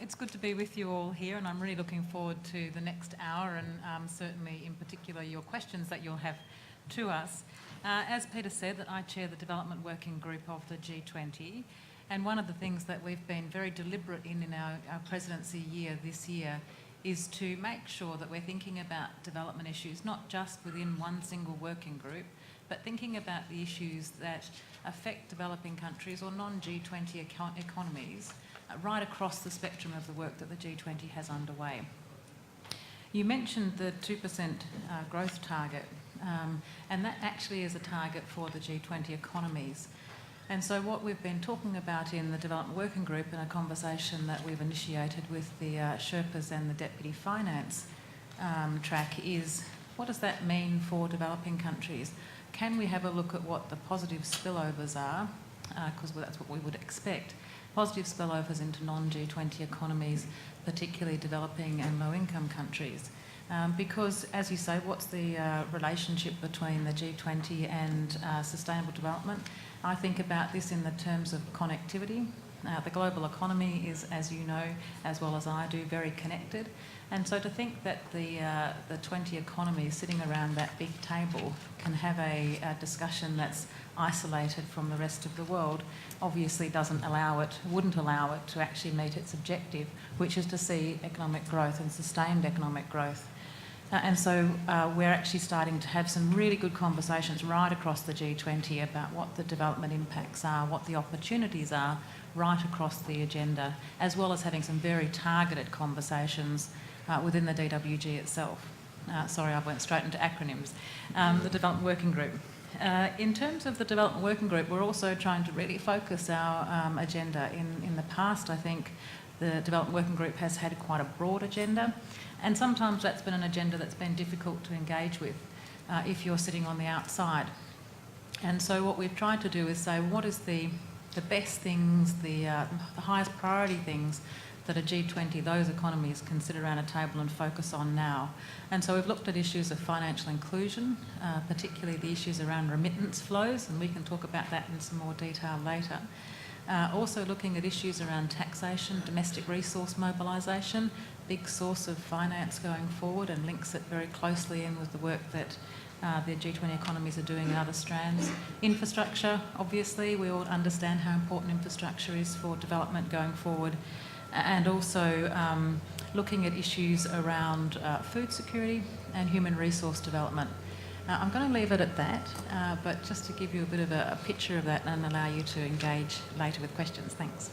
It's good to be with you all here, and I'm really looking forward to the next hour and certainly in particular your questions that you'll have to us. As Peter said, that I chair the Development Working Group of the G20, and one of the things that we've been very deliberate in our presidency year this year is to make sure that we're thinking about development issues not just within one single working group, but thinking about the issues that affect developing countries or non-G20 economies right across the spectrum of the work that the G20 has underway. You mentioned the 2% growth target, and that actually is a target for the G20 economies. And so what we've been talking about in the Development Working Group, in a conversation that we've initiated with the Sherpas and the Deputy Finance track, is what does that mean for developing countries? Can we have a look at what the positive spillovers are, because that's what we would expect, positive spillovers into non-G20 economies, particularly developing and low-income countries. Because, as you say, what's the relationship between the G20 and sustainable development? I think about this in the terms of connectivity. The global economy is, as you know, as well as I do, very connected. And so to think that the 20 economies sitting around that big table can have a discussion that's isolated from the rest of the world obviously wouldn't allow it to actually meet its objective, which is to see economic growth and sustained economic growth. And so we're actually starting to have some really good conversations right across the G20 about what the development impacts are, what the opportunities are right across the agenda, as well as having some very targeted conversations within the DWG itself. Sorry, I went straight into acronyms. The Development Working Group. In terms of the Development Working Group, we're also trying to really focus our agenda. In the past, I think the Development Working Group has had quite a broad agenda, and sometimes that's been an agenda that's been difficult to engage with if you're sitting on the outside. And so what we've tried to do is say, what is the best things, the highest priority things that a G20, those economies, can sit around a table and focus on now. And so we've looked at issues of financial inclusion, particularly the issues around remittance flows, and we can talk about that in some more detail later. Also looking at issues around taxation, domestic resource mobilisation, big source of finance going forward, and links it very closely in with the work that the G20 economies are doing in other strands. Infrastructure, obviously, we all understand how important infrastructure is for development going forward, and also looking at issues around food security and human resource development. I'm going to leave it at that, but just to give you a bit of a picture of that and allow you to engage later with questions. Thanks.